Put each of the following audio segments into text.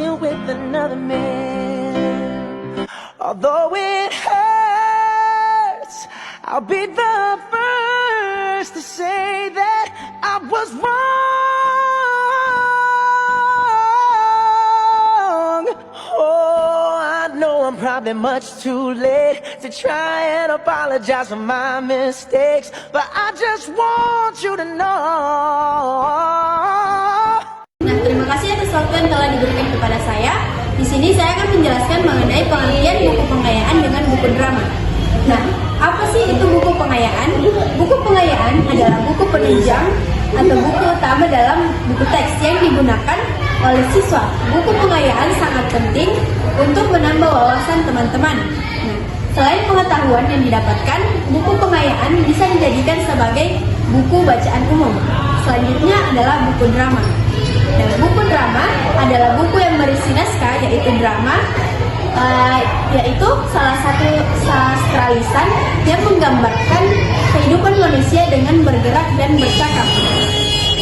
you with another man. Although it hurts, I'll be the first to say that I was wrong. Oh, I know I'm probably much too late to try and apologize for my mistakes, but I just want you to know. Nah, terima kasih atas waktu yang telah diberikan kepada saya. Di sini saya akan menjelaskan mengenai pengertian buku pengayaan dengan buku drama. Nah, apa sih itu buku pengayaan? Buku pengayaan adalah buku penunjang atau buku utama dalam buku teks yang digunakan oleh siswa. Buku pengayaan sangat penting untuk menambah wawasan teman-teman. Nah, selain pengetahuan yang didapatkan, buku pengayaan bisa dijadikan sebagai buku bacaan umum. Selanjutnya adalah buku drama. Nah, buku drama adalah buku yang berisi naskah, yaitu drama, yaitu salah satu sastra lisan yang menggambarkan kehidupan manusia dengan bergerak dan bercakap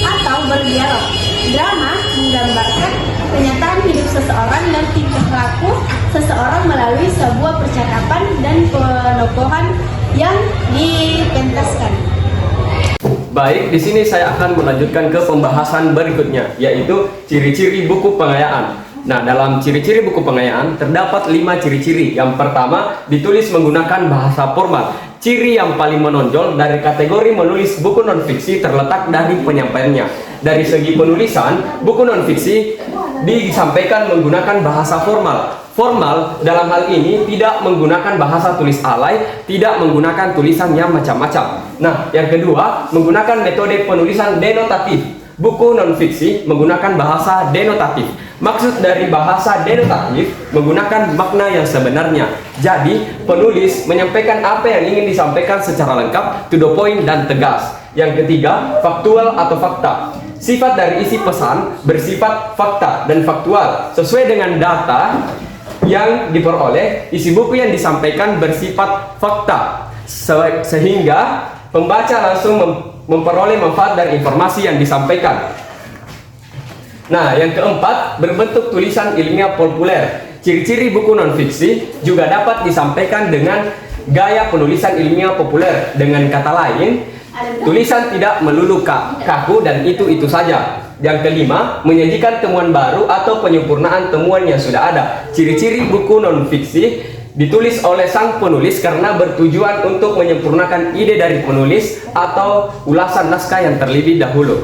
atau berdialog. Drama menggambarkan kenyataan hidup seseorang dan tingkah laku seseorang melalui sebuah percakapan dan penokohan yang dipentaskan. Baik, di sini saya akan melanjutkan ke pembahasan berikutnya, yaitu ciri-ciri buku pengayaan. Nah, dalam ciri-ciri buku pengayaan terdapat 5 ciri-ciri. Yang pertama, ditulis menggunakan bahasa formal. Ciri yang paling menonjol dari kategori menulis buku non-fiksi terletak dari penyampaiannya. Dari segi penulisan, buku non-fiksi disampaikan menggunakan bahasa formal. Formal dalam hal ini tidak menggunakan bahasa tulis alay, tidak menggunakan tulisan yang macam-macam. Nah, yang kedua, menggunakan metode penulisan denotatif. Buku non-fiksi menggunakan bahasa denotatif. Maksud dari bahasa denotatif menggunakan makna yang sebenarnya. Jadi, penulis menyampaikan apa yang ingin disampaikan secara lengkap, to the point dan tegas. Yang ketiga, faktual atau fakta. Sifat dari isi pesan bersifat fakta dan faktual. Sesuai dengan data yang diperoleh, isi buku yang disampaikan bersifat fakta, sehingga pembaca langsung memperoleh manfaat dari informasi yang disampaikan. Nah, yang keempat, berbentuk tulisan ilmiah populer. Ciri-ciri buku non-fiksi juga dapat disampaikan dengan gaya penulisan ilmiah populer. Dengan kata lain, tulisan tidak melulu kaku dan itu saja. Yang kelima, menyajikan temuan baru atau penyempurnaan temuan yang sudah ada. Ciri-ciri buku non-fiksi ditulis oleh sang penulis karena bertujuan untuk menyempurnakan ide dari penulis atau ulasan naskah yang terlebih dahulu.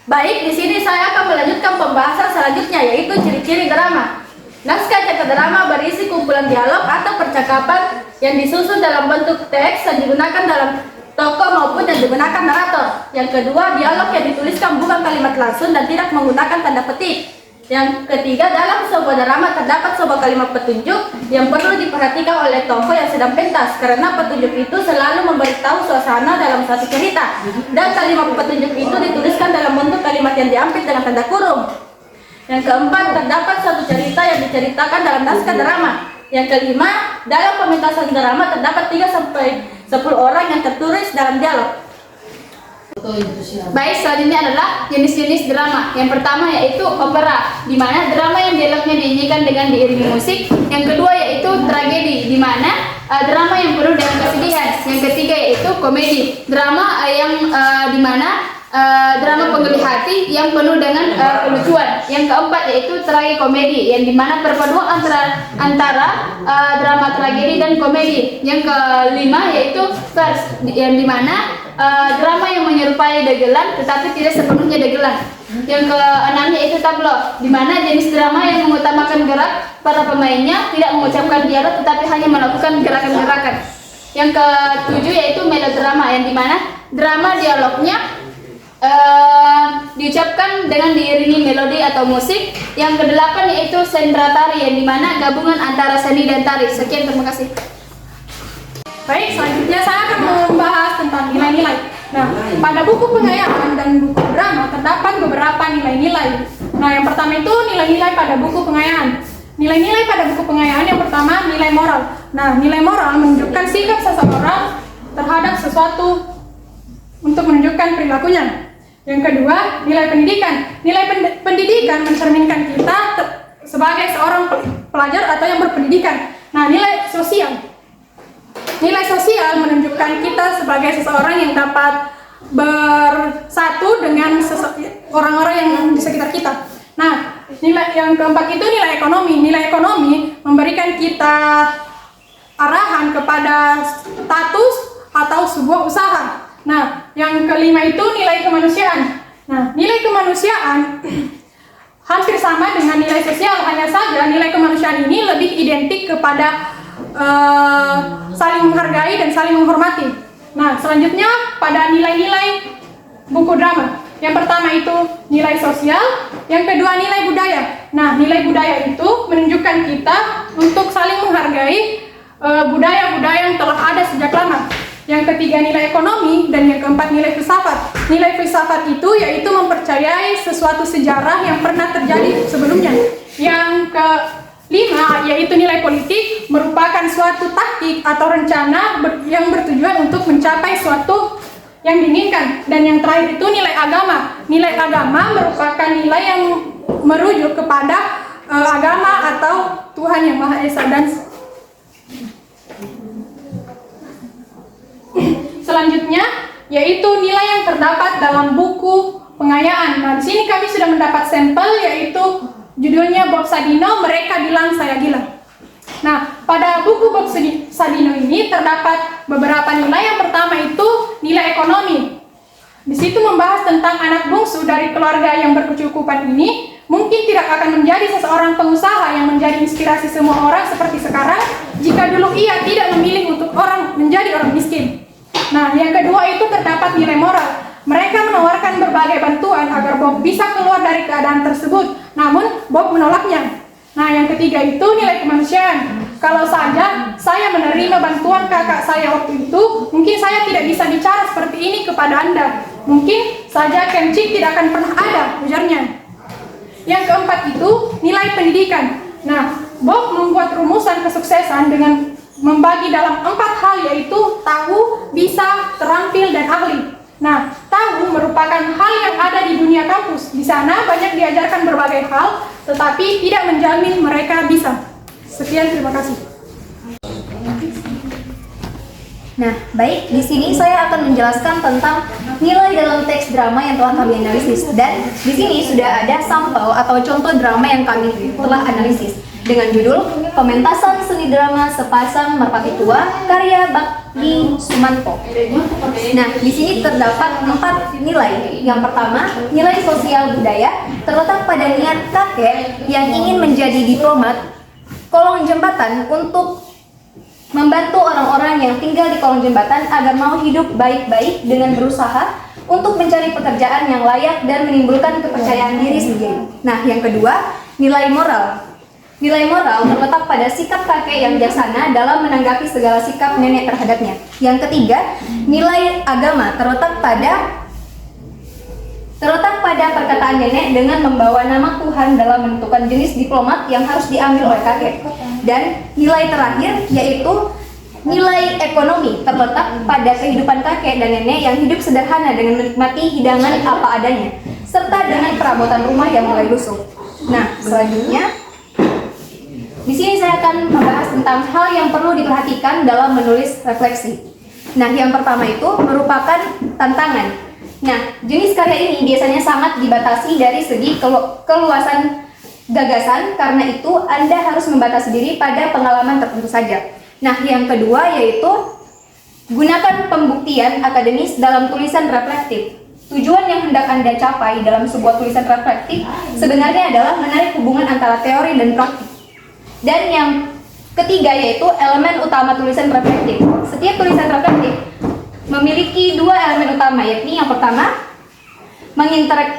Baik, di sini saya akan melanjutkan pembahasan selanjutnya, yaitu ciri-ciri drama. Naskah cetak drama berisi kumpulan dialog atau percakapan yang disusun dalam bentuk teks yang digunakan dalam tokoh maupun yang digunakan narator. Yang kedua, dialog yang dituliskan bukan kalimat langsung dan tidak menggunakan tanda petik. Yang ketiga, dalam sebuah drama terdapat sebuah kalimat petunjuk yang perlu diperhatikan oleh tokoh yang sedang pentas, karena petunjuk itu selalu memberitahu suasana dalam suatu cerita, dan kalimat petunjuk itu dituliskan dalam bentuk kalimat yang diambil dengan tanda kurung. Yang keempat, terdapat suatu cerita yang diceritakan dalam naskah drama. Yang kelima, dalam pementasan drama terdapat 3-10 orang yang tertulis dalam dialog. Baik, selanjutnya adalah jenis-jenis drama. Yang pertama yaitu opera, di mana drama yang dialognya dinyanyikan dengan diiringi musik. Yang kedua yaitu tragedi, di mana drama yang penuh dengan kesedihan. Yang ketiga yaitu komedi, drama yang di mana drama penggeli hati yang penuh dengan kelucuan. Yang keempat yaitu tragikomedi, yang dimana perpaduan antara drama tragedi dan komedi. Yang kelima yaitu farce, yang dimana drama yang menyerupai dagelan tetapi tidak sepenuhnya dagelan. Yang keenamnya yaitu tableau, dimana jenis drama yang mengutamakan gerak para pemainnya, tidak mengucapkan dialog tetapi hanya melakukan gerakan-gerakan. Yang ketujuh yaitu melodrama, yang dimana drama dialognya diucapkan dengan diiringi melodi atau musik. Yang kedelapan yaitu sendra tari, yang dimana gabungan antara seni dan tari. Sekian, terima kasih. Baik, selanjutnya saya akan membahas tentang nilai-nilai. Nah, pada buku pengayaan dan buku drama terdapat beberapa nilai-nilai. Nah, yang pertama itu nilai-nilai pada buku pengayaan. Nilai-nilai pada buku pengayaan yang pertama, nilai moral. Nah, nilai moral menunjukkan sikap seseorang terhadap sesuatu untuk menunjukkan perilakunya. Yang kedua, nilai pendidikan. Nilai pendidikan mencerminkan kita sebagai seorang pelajar atau yang berpendidikan. Nah, nilai sosial. Nilai sosial menunjukkan kita sebagai seseorang yang dapat bersatu dengan orang-orang yang di sekitar kita. Nah, nilai yang keempat itu nilai ekonomi. Nilai ekonomi memberikan kita arahan kepada status atau sebuah usaha. Nah, yang kelima itu nilai kemanusiaan. Nah, nilai kemanusiaan hampir sama dengan nilai sosial, hanya saja nilai kemanusiaan ini lebih identik kepada saling menghargai dan saling menghormati. Nah, selanjutnya pada nilai-nilai buku drama. Yang pertama itu nilai sosial, yang kedua nilai budaya. Nah, nilai budaya itu menunjukkan kita untuk saling menghargai budaya-budaya yang telah ada sejak lama. Yang ketiga nilai ekonomi, dan yang keempat nilai filsafat. Nilai filsafat itu yaitu mempercayai sesuatu sejarah yang pernah terjadi sebelumnya. Yang kelima yaitu nilai politik, merupakan suatu taktik atau rencana yang bertujuan untuk mencapai suatu yang diinginkan. Dan yang terakhir itu nilai agama. Nilai agama merupakan nilai yang merujuk kepada agama atau Tuhan Yang Maha Esa. Dan selanjutnya yaitu nilai yang terdapat dalam buku pengayaan. Nah, di sini kami sudah mendapat sampel, yaitu judulnya Bob Sadino, Mereka Bilang Saya Gila. Nah, pada buku Bob Sadino ini terdapat beberapa nilai. Yang pertama itu nilai ekonomi. Di situ membahas tentang anak bungsu dari keluarga yang berkecukupan ini mungkin tidak akan menjadi seseorang pengusaha yang menjadi inspirasi semua orang seperti sekarang jika dulu ia tidak memilih untuk menjadi orang miskin. Nah, yang kedua itu terdapat nilai moral. Mereka menawarkan berbagai bantuan agar Bob bisa keluar dari keadaan tersebut, namun Bob menolaknya. Nah, yang ketiga itu nilai kemanusiaan. Kalau saja saya menerima bantuan kakak saya waktu itu, mungkin saya tidak bisa bicara seperti ini kepada Anda. Mungkin saja Kemcik tidak akan pernah ada, ujarnya. Yang keempat itu nilai pendidikan. Nah, Bob membuat rumusan kesuksesan dengan membagi dalam 4 hal, yaitu tahu, bisa, terampil, dan ahli. Nah, tahu merupakan hal yang ada di dunia kampus. Di sana banyak diajarkan berbagai hal, tetapi tidak menjamin mereka bisa. Sekian, terima kasih. Nah, baik, di sini saya akan menjelaskan tentang nilai dalam teks drama yang telah kami analisis. Dan di sini sudah ada sampel atau contoh drama yang kami telah analisis dengan judul Pementasan Seni Drama Sepasang Merpati Tua karya Bakti Sumanto. Nah, di sini terdapat 4 nilai. Yang pertama, nilai sosial budaya terletak pada niat kakek yang ingin menjadi diplomat kolong jembatan untuk membantu orang-orang yang tinggal di kolong jembatan agar mau hidup baik-baik dengan berusaha untuk mencari pekerjaan yang layak dan menimbulkan kepercayaan diri sendiri. Nah, yang kedua, nilai moral. Nilai moral terletak pada sikap kakek yang bijaksana dalam menanggapi segala sikap nenek terhadapnya. Yang ketiga, nilai agama terletak pada perkataan nenek dengan membawa nama Tuhan dalam menentukan jenis diplomat yang harus diambil oleh kakek. Dan nilai terakhir yaitu nilai ekonomi terletak pada kehidupan kakek dan nenek yang hidup sederhana dengan menikmati hidangan apa adanya, serta dengan perabotan rumah yang mulai lusuh. Nah, selanjutnya di sini saya akan membahas tentang hal yang perlu diperhatikan dalam menulis refleksi. Nah, yang pertama itu merupakan tantangan. Nah, jenis karya ini biasanya sangat dibatasi dari segi keluasan gagasan, karena itu Anda harus membatasi diri pada pengalaman tertentu saja. Nah, yang kedua yaitu gunakan pembuktian akademis dalam tulisan reflektif. Tujuan yang hendak Anda capai dalam sebuah tulisan reflektif sebenarnya adalah menarik hubungan antara teori dan praktik. Dan yang ketiga yaitu elemen utama tulisan reflektif. Setiap tulisan reflektif memiliki 2 elemen utama, yakni yang pertama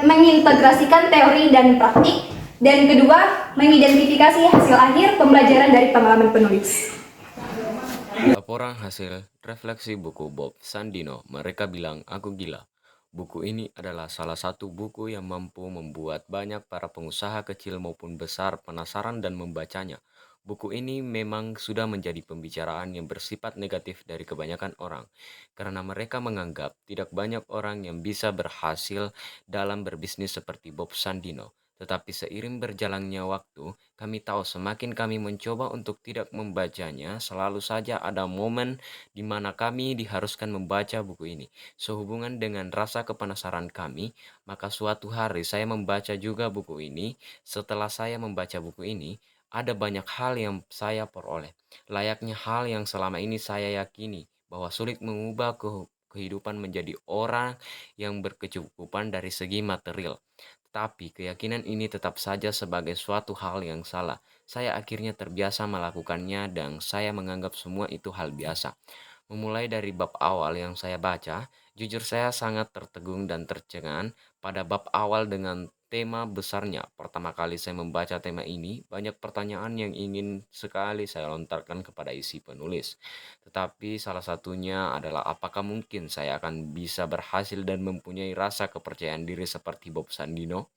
mengintegrasikan teori dan praktik, dan kedua mengidentifikasi hasil akhir pembelajaran dari pengalaman penulis. Laporan hasil refleksi buku Bob Sadino, Mereka Bilang Aku Gila. Buku ini adalah salah satu buku yang mampu membuat banyak para pengusaha kecil maupun besar penasaran dan membacanya. Buku ini memang sudah menjadi pembicaraan yang bersifat negatif dari kebanyakan orang, karena mereka menganggap tidak banyak orang yang bisa berhasil dalam berbisnis seperti Bob Sandino. Tetapi seiring berjalannya waktu, kami tahu semakin kami mencoba untuk tidak membacanya, selalu saja ada momen di mana kami diharuskan membaca buku ini. Sehubungan dengan rasa kepenasaran kami, maka suatu hari saya membaca juga buku ini. Setelah saya membaca buku ini, ada banyak hal yang saya peroleh. Layaknya hal yang selama ini saya yakini, bahwa sulit mengubah kehidupan menjadi orang yang berkecukupan dari segi material. Tetapi keyakinan ini tetap saja sebagai suatu hal yang salah. Saya akhirnya terbiasa melakukannya dan saya menganggap semua itu hal biasa. Memulai dari bab awal yang saya baca, jujur saya sangat tertegun dan tercengang pada bab awal dengan tema besarnya. Pertama kali saya membaca tema ini, banyak pertanyaan yang ingin sekali saya lontarkan kepada isi penulis. Tetapi salah satunya adalah apakah mungkin saya akan bisa berhasil dan mempunyai rasa kepercayaan diri seperti Bob Sandino?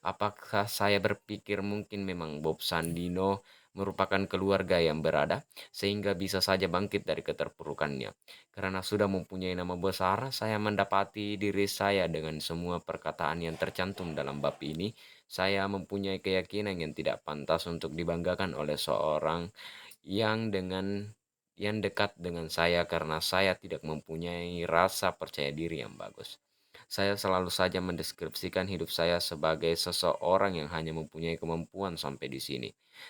Apakah saya berpikir mungkin memang Bob Sandino merupakan keluarga yang berada, sehingga bisa saja bangkit dari keterpurukannya. Karena sudah mempunyai nama besar, saya mendapati diri saya dengan semua perkataan yang tercantum dalam bab ini. Saya mempunyai keyakinan yang tidak pantas untuk dibanggakan oleh seorang yang dekat dengan saya karena saya tidak mempunyai rasa percaya diri yang bagus. Saya selalu saja mendeskripsikan hidup saya sebagai seseorang yang hanya mempunyai kemampuan sampai di sini.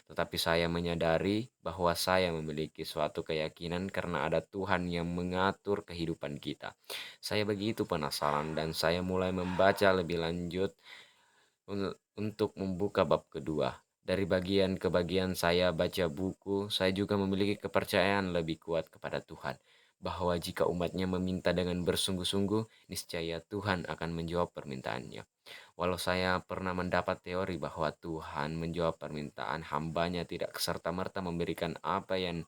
Tetapi saya menyadari bahwa saya memiliki suatu keyakinan karena ada Tuhan yang mengatur kehidupan kita. Saya begitu penasaran dan saya mulai membaca lebih lanjut untuk membuka bab kedua. Dari bagian ke bagian saya baca buku, saya juga memiliki kepercayaan lebih kuat kepada Tuhan, bahwa jika umatnya meminta dengan bersungguh-sungguh, niscaya Tuhan akan menjawab permintaannya. Walau saya pernah mendapat teori bahwa Tuhan menjawab permintaan hambanya tidak serta-merta memberikan apa yang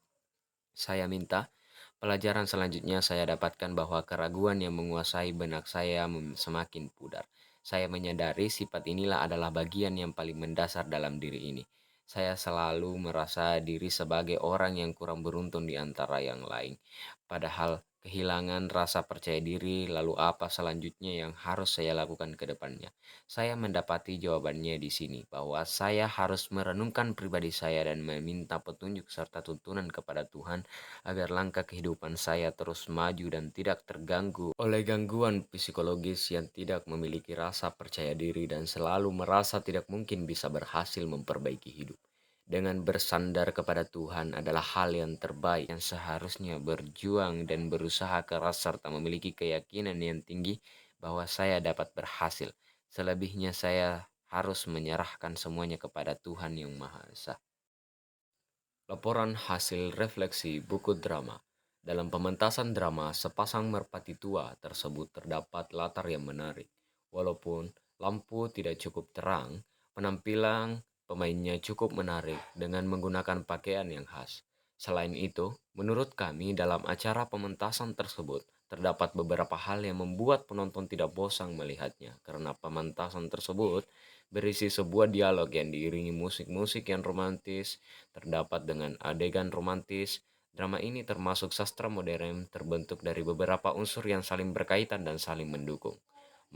saya minta, pelajaran selanjutnya saya dapatkan bahwa keraguan yang menguasai benak saya semakin pudar. Saya menyadari sifat inilah adalah bagian yang paling mendasar dalam diri ini. Saya selalu merasa diri sebagai orang yang kurang beruntung di antara yang lain. Padahal kehilangan rasa percaya diri, lalu apa selanjutnya yang harus saya lakukan ke depannya? Saya mendapati jawabannya di sini, bahwa saya harus merenungkan pribadi saya dan meminta petunjuk serta tuntunan kepada Tuhan agar langkah kehidupan saya terus maju dan tidak terganggu oleh gangguan psikologis yang tidak memiliki rasa percaya diri dan selalu merasa tidak mungkin bisa berhasil memperbaiki hidup. Dengan bersandar kepada Tuhan adalah hal yang terbaik yang seharusnya berjuang dan berusaha keras serta memiliki keyakinan yang tinggi bahwa saya dapat berhasil. Selebihnya saya harus menyerahkan semuanya kepada Tuhan yang Maha Esa. Laporan hasil refleksi buku drama. Dalam pementasan drama Sepasang Merpati Tua tersebut terdapat latar yang menarik. Walaupun lampu tidak cukup terang, penampilan pemainnya cukup menarik dengan menggunakan pakaian yang khas. Selain itu, menurut kami dalam acara pementasan tersebut terdapat beberapa hal yang membuat penonton tidak bosan melihatnya karena pementasan tersebut berisi sebuah dialog yang diiringi musik-musik yang romantis, terdapat dengan adegan romantis. Drama ini termasuk sastra modern terbentuk dari beberapa unsur yang saling berkaitan dan saling mendukung.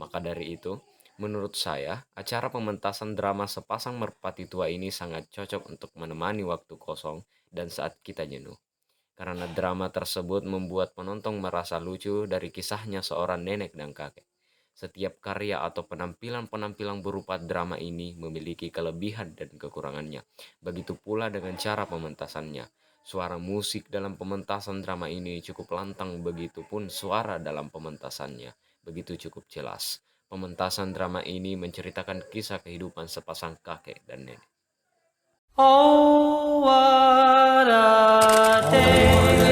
Maka dari itu, menurut saya, acara pementasan drama Sepasang Merpati Tua ini sangat cocok untuk menemani waktu kosong dan saat kita jenuh. Karena drama tersebut membuat penonton merasa lucu dari kisahnya seorang nenek dan kakek. Setiap karya atau penampilan-penampilan berupa drama ini memiliki kelebihan dan kekurangannya. Begitu pula dengan cara pementasannya. Suara musik dalam pementasan drama ini cukup lantang, begitupun suara dalam pementasannya begitu cukup jelas. Pementasan drama ini menceritakan kisah kehidupan sepasang kakek dan nenek. Oh, what a day.